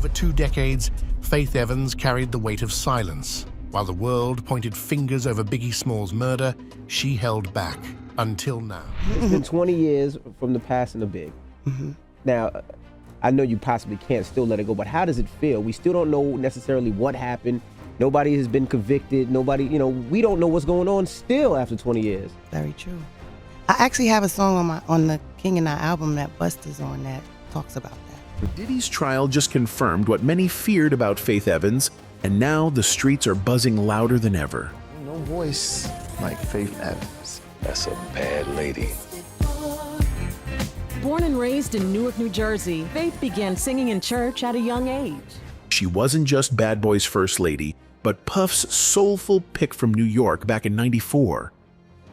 over 2 decades, Faith Evans carried the weight of silence. While the world pointed fingers over Biggie Small's murder, she held back until now. It's been 20 years from the passing of Big. Now, I know you possibly can't still let it go, but how does it feel? We still don't know necessarily what happened. Nobody has been convicted. Nobody, we don't know what's going on still after 20 years. Very true. I actually have a song on the King and I album that Busta's on that talks about that. Diddy's trial just confirmed what many feared about Faith Evans, and now the streets are buzzing louder than ever. No voice like Faith Evans. That's a bad lady. Born and raised in Newark, New Jersey, Faith began singing in church at a young age. She wasn't just Bad Boy's first lady, but Puff's soulful pick from New York back in '94.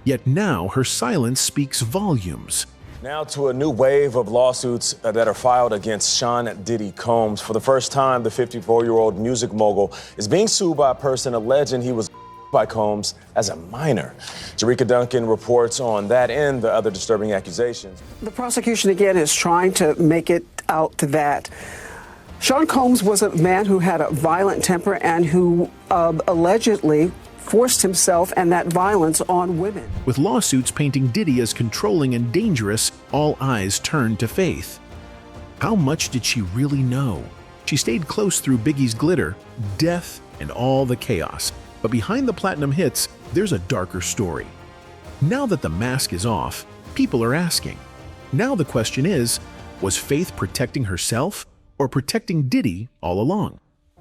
Yet now her silence speaks volumes. Now to a new wave of lawsuits that are filed against Sean Diddy Combs. For the first time, the 54-year-old music mogul is being sued by a person alleging he was by Combs as a minor. Jerika Duncan reports on that and the other disturbing accusations. The prosecution again is trying to make it out that Sean Combs was a man who had a violent temper and who allegedly forced himself and that violence on women. With lawsuits painting Diddy as controlling and dangerous, all eyes turned to Faith. How much did she really know? She stayed close through Biggie's glitter, death, and all the chaos. But behind the platinum hits, there's a darker story. Now that the mask is off, people are asking. Now the question is, was Faith protecting herself or protecting Diddy all along?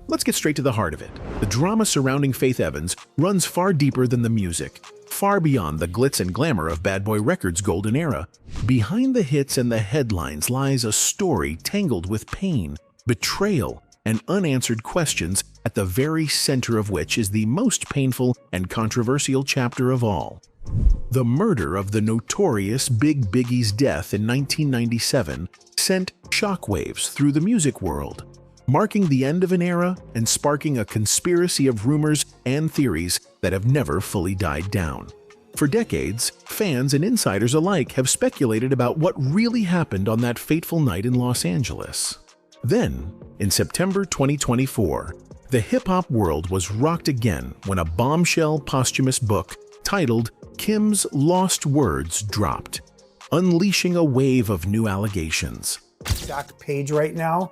Let's get straight to the heart of it. The drama surrounding Faith Evans runs far deeper than the music, far beyond the glitz and glamour of Bad Boy Records' golden era. Behind the hits and the headlines lies a story tangled with pain, betrayal, and unanswered questions, at the very center of which is the most painful and controversial chapter of all. The murder of the notorious Big Biggie's death in 1997 sent shockwaves through the music world, marking the end of an era and sparking a conspiracy of rumors and theories that have never fully died down. For decades, fans and insiders alike have speculated about what really happened on that fateful night in Los Angeles. Then, in September 2024, the hip-hop world was rocked again when a bombshell posthumous book titled Kim's Lost Words dropped, unleashing a wave of new allegations. Exact page right now,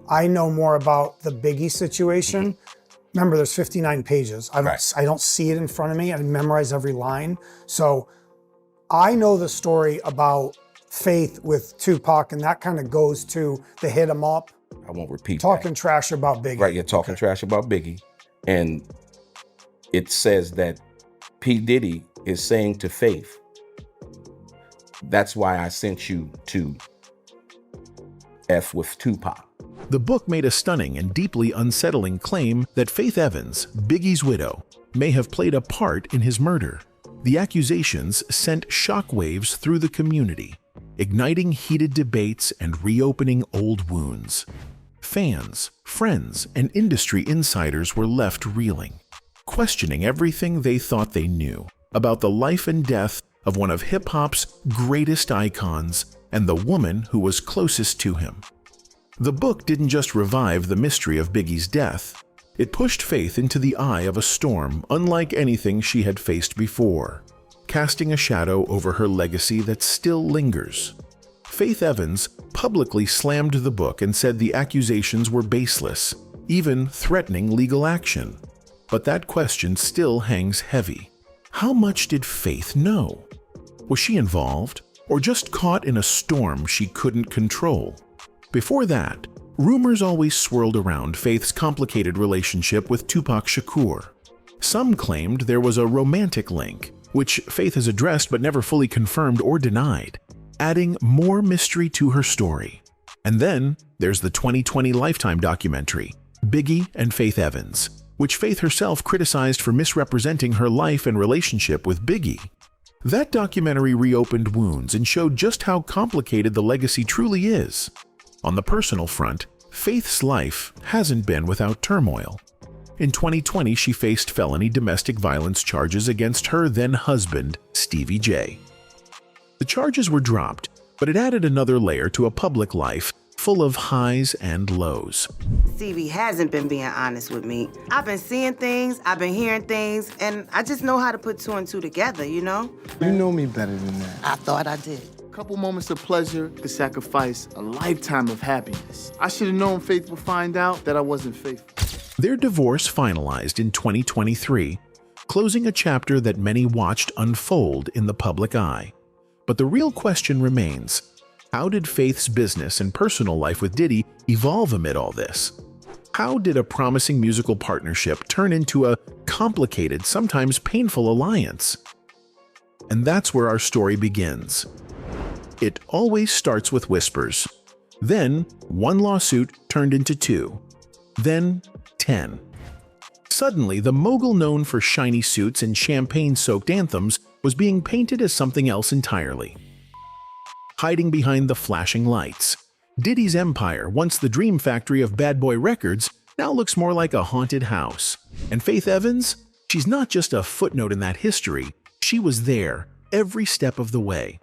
I know more about the Biggie situation. Remember, there's 59 pages. I don't see it in front of me. I memorize every line. So I know the story about Faith with Tupac, and that kind of goes to the hit 'em up. I won't repeat Talking trash about Biggie. Right, you're talking trash about Biggie. And it says that P. Diddy is saying to Faith, that's why I sent you to F with Tupac. The book made a stunning and deeply unsettling claim that Faith Evans, Biggie's widow, may have played a part in his murder. The accusations sent shockwaves through the community, igniting heated debates and reopening old wounds. Fans, friends, and industry insiders were left reeling, questioning everything they thought they knew about the life and death of one of hip-hop's greatest icons and the woman who was closest to him. The book didn't just revive the mystery of Biggie's death. It pushed Faith into the eye of a storm unlike anything she had faced before, casting a shadow over her legacy that still lingers. Faith Evans publicly slammed the book and said the accusations were baseless, even threatening legal action. But that question still hangs heavy. How much did Faith know? Was she involved, or just caught in a storm she couldn't control? Before that, rumors always swirled around Faith's complicated relationship with Tupac Shakur. Some claimed there was a romantic link, which Faith has addressed but never fully confirmed or denied, adding more mystery to her story. And then there's the 2020 Lifetime documentary, Biggie and Faith Evans, which Faith herself criticized for misrepresenting her life and relationship with Biggie. That documentary reopened wounds and showed just how complicated the legacy truly is. On the personal front, Faith's life hasn't been without turmoil. In 2020, she faced felony domestic violence charges against her then-husband, Stevie J. The charges were dropped, but it added another layer to a public life full of highs and lows. Stevie hasn't been being honest with me. I've been seeing things, I've been hearing things, and I just know how to put two and two together, you know? You know me better than that. I thought I did. A couple moments of pleasure could sacrifice a lifetime of happiness. I should have known Faith would find out that I wasn't faithful. Their divorce finalized in 2023, closing a chapter that many watched unfold in the public eye. But the real question remains, how did Faith's business and personal life with Diddy evolve amid all this? How did a promising musical partnership turn into a complicated, sometimes painful alliance? And that's where our story begins. It always starts with whispers. Then, one lawsuit turned into 2. Then, 10. Suddenly, the mogul known for shiny suits and champagne-soaked anthems was being painted as something else entirely. Hiding behind the flashing lights, Diddy's empire, once the dream factory of Bad Boy Records, now looks more like a haunted house. And Faith Evans? She's not just a footnote in that history, she was there every step of the way.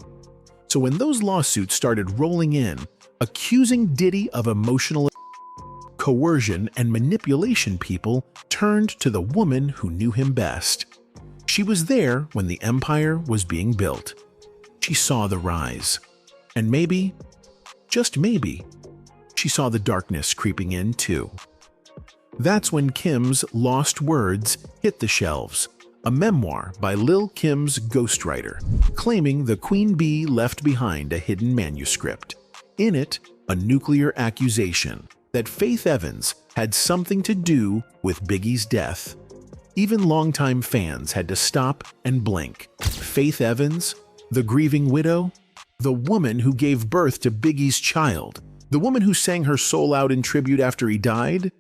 So when those lawsuits started rolling in, accusing Diddy of emotional coercion and manipulation, people turned to the woman who knew him best. She was there when the empire was being built. She saw the rise. And maybe, just maybe, she saw the darkness creeping in too. That's when Kim's Lost Words hit the shelves, a memoir by Lil Kim's ghostwriter, claiming the Queen Bee left behind a hidden manuscript. In it, a nuclear accusation that Faith Evans had something to do with Biggie's death. Even longtime fans had to stop and blink. Faith Evans, the grieving widow, the woman who gave birth to Biggie's child, the woman who sang her soul out in tribute after he died?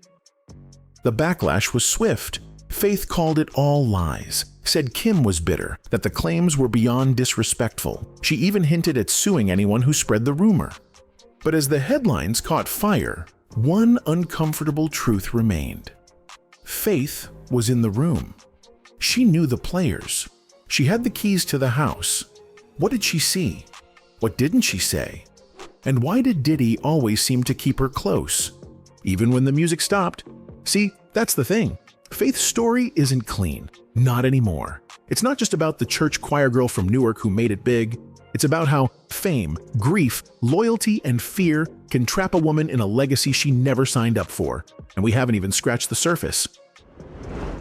The backlash was swift. Faith called it all lies, said Kim was bitter, that the claims were beyond disrespectful. She even hinted at suing anyone who spread the rumor. But as the headlines caught fire, one uncomfortable truth remained. Faith was in the room. She knew the players. She had the keys to the house. What did she see? What didn't she say? And why did Diddy always seem to keep her close, even when the music stopped? See, that's the thing. Faith's story isn't clean. Not anymore. It's not just about the church choir girl from Newark who made it big. It's about how fame, grief, loyalty, and fear can trap a woman in a legacy she never signed up for. And we haven't even scratched the surface.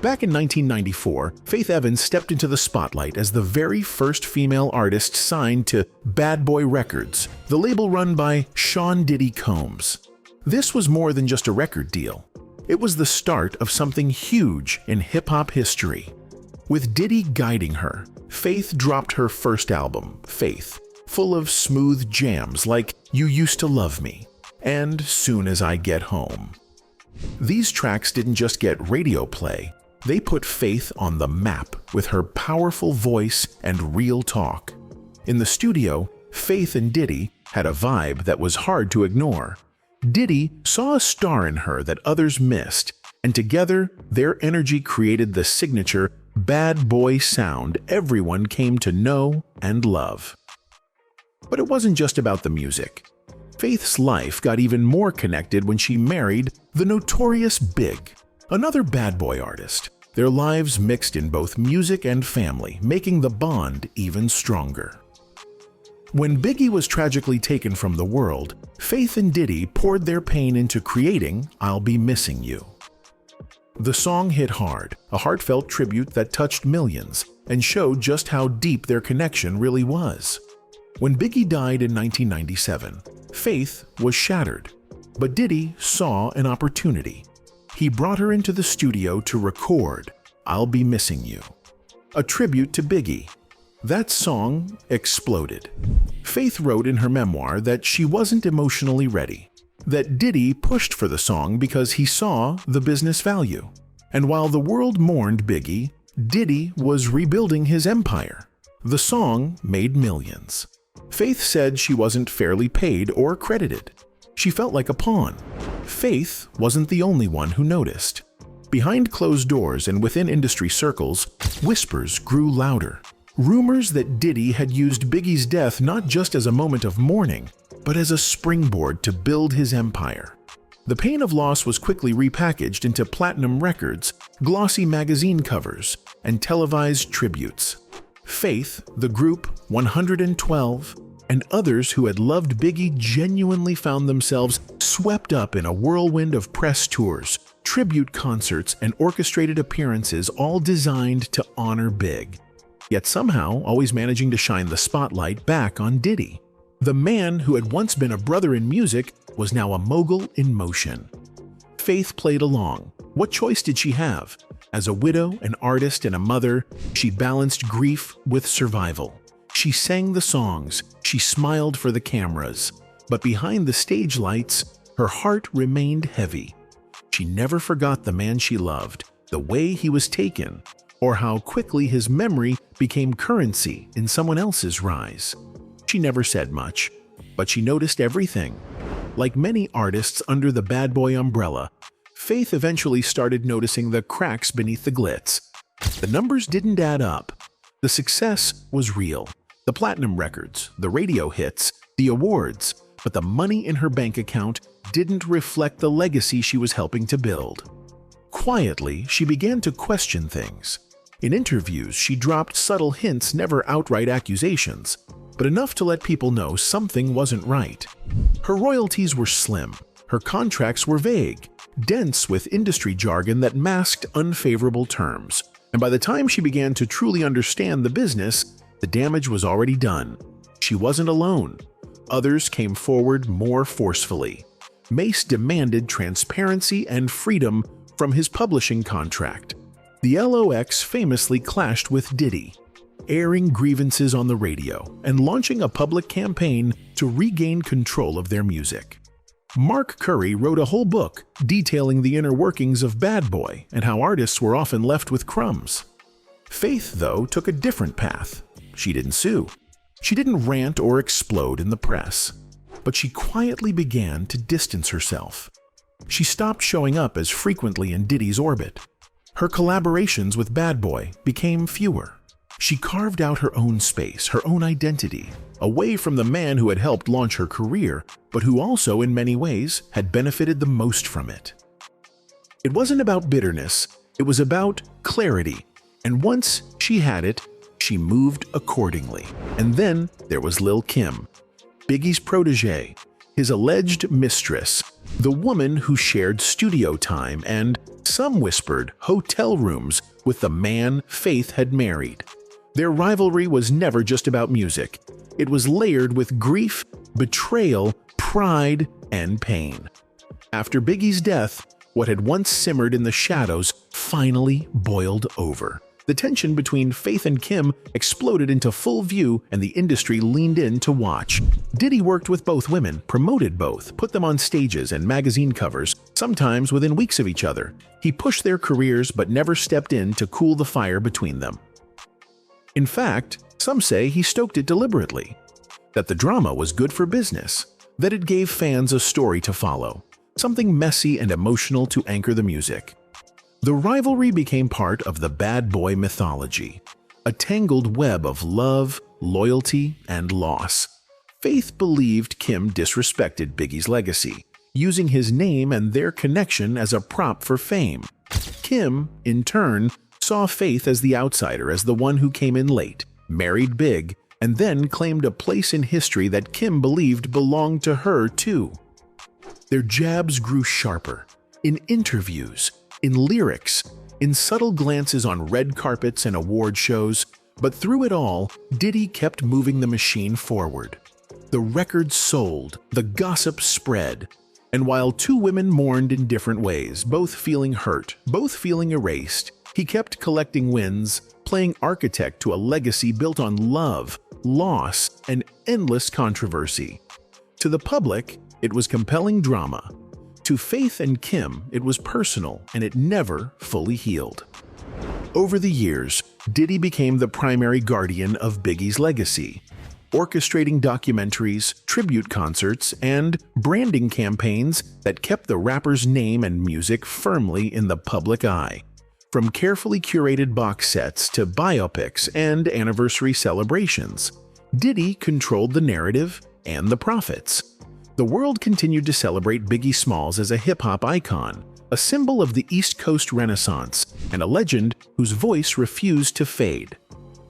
Back in 1994, Faith Evans stepped into the spotlight as the very first female artist signed to Bad Boy Records, the label run by Sean Diddy Combs. This was more than just a record deal. It was the start of something huge in hip-hop history. With Diddy guiding her, Faith dropped her first album, Faith, full of smooth jams like You Used to Love Me and Soon as I Get Home. These tracks didn't just get radio play, they put Faith on the map with her powerful voice and real talk. In the studio, Faith and Diddy had a vibe that was hard to ignore. Diddy saw a star in her that others missed, and together their energy created the signature bad boy sound everyone came to know and love. But it wasn't just about the music. Faith's life got even more connected when she married the notorious Big, another bad boy artist. Their lives mixed in both music and family, making the bond even stronger. When Biggie was tragically taken from the world, Faith and Diddy poured their pain into creating I'll Be Missing You. The song hit hard, a heartfelt tribute that touched millions and showed just how deep their connection really was. When Biggie died in 1997, Faith was shattered, but Diddy saw an opportunity. He brought her into the studio to record I'll Be Missing You, a tribute to Biggie. That song exploded. Faith wrote in her memoir that she wasn't emotionally ready, that Diddy pushed for the song because he saw the business value. And while the world mourned Biggie, Diddy was rebuilding his empire. The song made millions. Faith said she wasn't fairly paid or credited. She felt like a pawn. Faith wasn't the only one who noticed. Behind closed doors and within industry circles, whispers grew louder. Rumors that Diddy had used Biggie's death not just as a moment of mourning, but as a springboard to build his empire. The pain of loss was quickly repackaged into platinum records, glossy magazine covers, and televised tributes. Faith, the group, 112, and others who had loved Biggie genuinely found themselves swept up in a whirlwind of press tours, tribute concerts, and orchestrated appearances, all designed to honor Big. Yet somehow always managing to shine the spotlight back on Diddy. The man who had once been a brother in music was now a mogul in motion. Faith played along. What choice did she have? As a widow, an artist, and a mother, she balanced grief with survival. She sang the songs, she smiled for the cameras, but behind the stage lights, her heart remained heavy. She never forgot the man she loved, the way he was taken, or how quickly his memory became currency in someone else's rise. She never said much, but she noticed everything. Like many artists under the bad boy umbrella, Faith eventually started noticing the cracks beneath the glitz. The numbers didn't add up. The success was real. The platinum records, the radio hits, the awards, but the money in her bank account didn't reflect the legacy she was helping to build. Quietly, she began to question things. In interviews, she dropped subtle hints, never outright accusations, but enough to let people know something wasn't right. Her royalties were slim, her contracts were vague, dense with industry jargon that masked unfavorable terms, and by the time she began to truly understand the business, the damage was already done. She wasn't alone. Others came forward more forcefully. Mace demanded transparency and freedom from his publishing contract. The LOX famously clashed with Diddy, airing grievances on the radio and launching a public campaign to regain control of their music. Mark Curry wrote a whole book detailing the inner workings of Bad Boy and how artists were often left with crumbs. Faith, though, took a different path. She didn't sue. She didn't rant or explode in the press. But she quietly began to distance herself. She stopped showing up as frequently in Diddy's orbit. Her collaborations with Bad Boy became fewer. She carved out her own space, her own identity, away from the man who had helped launch her career, but who also, in many ways, had benefited the most from it. It wasn't about bitterness, it was about clarity, and once she had it, she moved accordingly. And then there was Lil Kim, Biggie's protege, his alleged mistress, the woman who shared studio time and, some whispered, hotel rooms with the man Faith had married. Their rivalry was never just about music. It was layered with grief, betrayal, pride, and pain. After Biggie's death, what had once simmered in the shadows finally boiled over. The tension between Faith and Kim exploded into full view, and the industry leaned in to watch. Diddy worked with both women, promoted both, put them on stages and magazine covers, sometimes within weeks of each other. He pushed their careers but never stepped in to cool the fire between them. In fact, some say he stoked it deliberately. That the drama was good for business, that it gave fans a story to follow, something messy and emotional to anchor the music. The rivalry became part of the bad boy mythology, a tangled web of love, loyalty, and loss. Faith believed Kim disrespected Biggie's legacy, using his name and their connection as a prop for fame. Kim, in turn, saw Faith as the outsider, as the one who came in late, married big, and then claimed a place in history that Kim believed belonged to her too. Their jabs grew sharper, in interviews, in lyrics, in subtle glances on red carpets and award shows, but through it all, Diddy kept moving the machine forward. The records sold, the gossip spread, and while two women mourned in different ways, both feeling hurt, both feeling erased, he kept collecting wins, playing architect to a legacy built on love, loss, and endless controversy. To the public, it was compelling drama. To Faith and Kim, it was personal, and it never fully healed. Over the years, Diddy became the primary guardian of Biggie's legacy, orchestrating documentaries, tribute concerts, and branding campaigns that kept the rapper's name and music firmly in the public eye. From carefully curated box sets to biopics and anniversary celebrations, Diddy controlled the narrative and the profits. The world continued to celebrate Biggie Smalls as a hip-hop icon, a symbol of the East Coast Renaissance, and a legend whose voice refused to fade.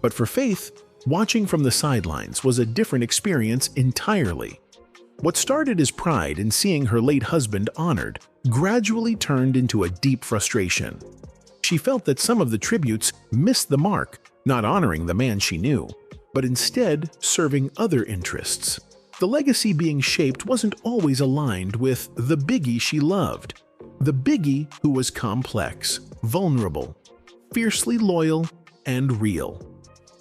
But for Faith, watching from the sidelines was a different experience entirely. What started as pride in seeing her late husband honored gradually turned into a deep frustration. She felt that some of the tributes missed the mark, not honoring the man she knew, but instead serving other interests. The legacy being shaped wasn't always aligned with the Biggie she loved. The Biggie who was complex, vulnerable, fiercely loyal, and real.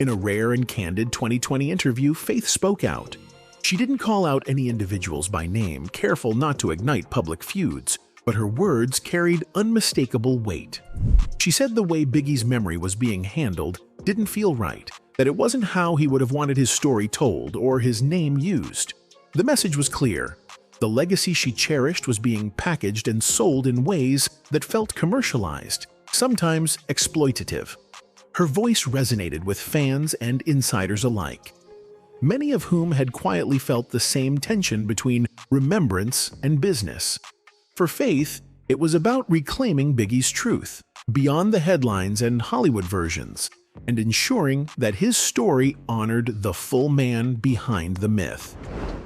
In a rare and candid 2020 interview, Faith spoke out. She didn't call out any individuals by name, careful not to ignite public feuds, but her words carried unmistakable weight. She said the way Biggie's memory was being handled didn't feel right, that it wasn't how he would have wanted his story told or his name used. The message was clear. The legacy she cherished was being packaged and sold in ways that felt commercialized, sometimes exploitative. Her voice resonated with fans and insiders alike, many of whom had quietly felt the same tension between remembrance and business. For Faith, it was about reclaiming Biggie's truth, beyond the headlines and Hollywood versions, and ensuring that his story honored the full man behind the myth.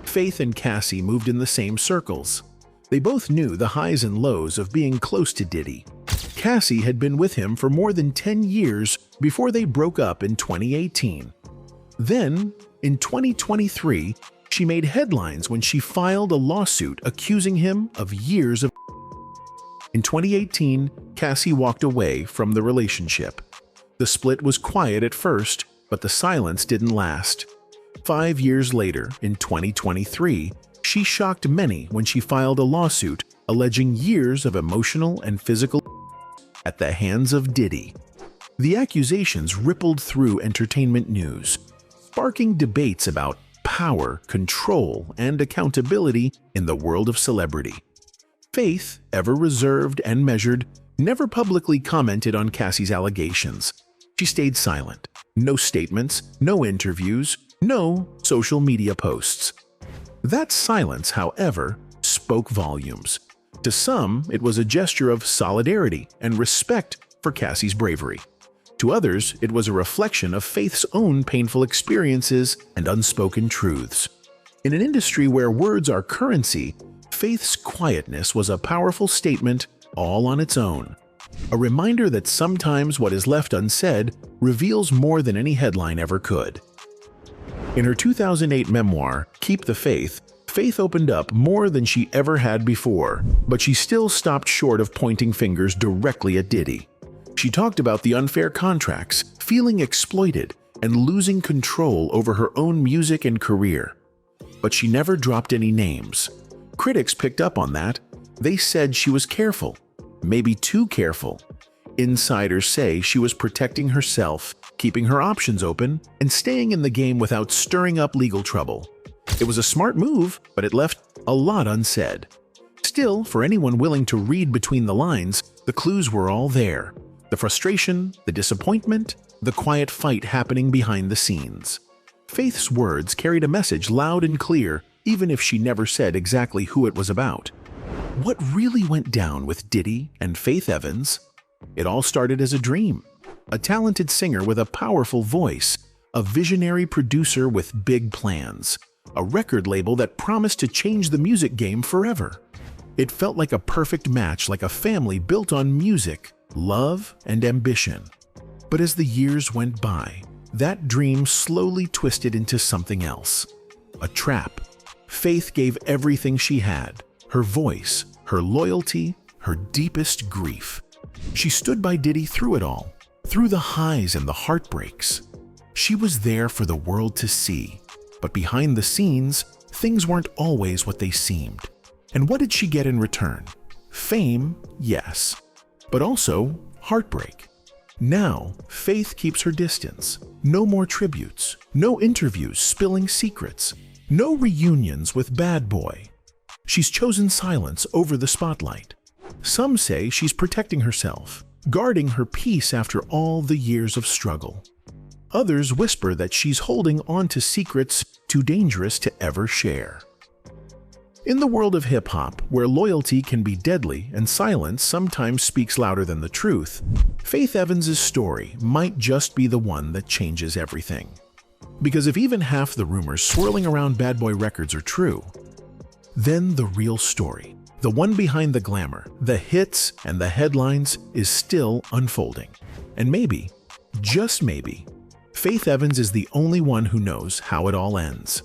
Faith and Cassie moved in the same circles. They both knew the highs and lows of being close to Diddy. Cassie had been with him for more than 10 years before they broke up in 2018. Then, in 2023, she made headlines when she filed a lawsuit accusing him of years of. In 2018, Cassie walked away from the relationship. The split was quiet at first, but the silence didn't last. 5 years later, in 2023, she shocked many when she filed a lawsuit alleging years of emotional and physical at the hands of Diddy. The accusations rippled through entertainment news, sparking debates about power, control, and accountability in the world of celebrity. Faith, ever reserved and measured, never publicly commented on Cassie's allegations. She stayed silent. No statements, no interviews, no social media posts. That silence, however, spoke volumes. To some, it was a gesture of solidarity and respect for Cassie's bravery. To others, it was a reflection of Faith's own painful experiences and unspoken truths. In an industry where words are currency, Faith's quietness was a powerful statement all on its own. A reminder that sometimes what is left unsaid reveals more than any headline ever could. In her 2008 memoir, Keep the Faith, Faith opened up more than she ever had before, but she still stopped short of pointing fingers directly at Diddy. She talked about the unfair contracts, feeling exploited, and losing control over her own music and career. But she never dropped any names. Critics picked up on that. They said she was careful, maybe too careful. Insiders say she was protecting herself, keeping her options open, and staying in the game without stirring up legal trouble. It was a smart move, but it left a lot unsaid. Still, for anyone willing to read between the lines, the clues were all there. The frustration, the disappointment, the quiet fight happening behind the scenes. Faith's words carried a message loud and clear, even if she never said exactly who it was about. What really went down with Diddy and Faith Evans? It all started as a dream. A talented singer with a powerful voice, a visionary producer with big plans, a record label that promised to change the music game forever. It felt like a perfect match, like a family built on music, love, and ambition. But as the years went by, that dream slowly twisted into something else. A trap. Faith gave everything she had, her voice, her loyalty, her deepest grief. She stood by Diddy through it all, through the highs and the heartbreaks. She was there for the world to see, but behind the scenes, things weren't always what they seemed. And what did she get in return? Fame, yes, but also heartbreak. Now, Faith keeps her distance. No more tributes, no interviews spilling secrets, no reunions with Bad Boy. She's chosen silence over the spotlight. Some say she's protecting herself, guarding her peace after all the years of struggle. Others whisper that she's holding on to secrets too dangerous to ever share. In the world of hip-hop, where loyalty can be deadly and silence sometimes speaks louder than the truth, Faith Evans' story might just be the one that changes everything. Because if even half the rumors swirling around Bad Boy Records are true, then the real story, the one behind the glamour, the hits, and the headlines, is still unfolding. And maybe, just maybe, Faith Evans is the only one who knows how it all ends.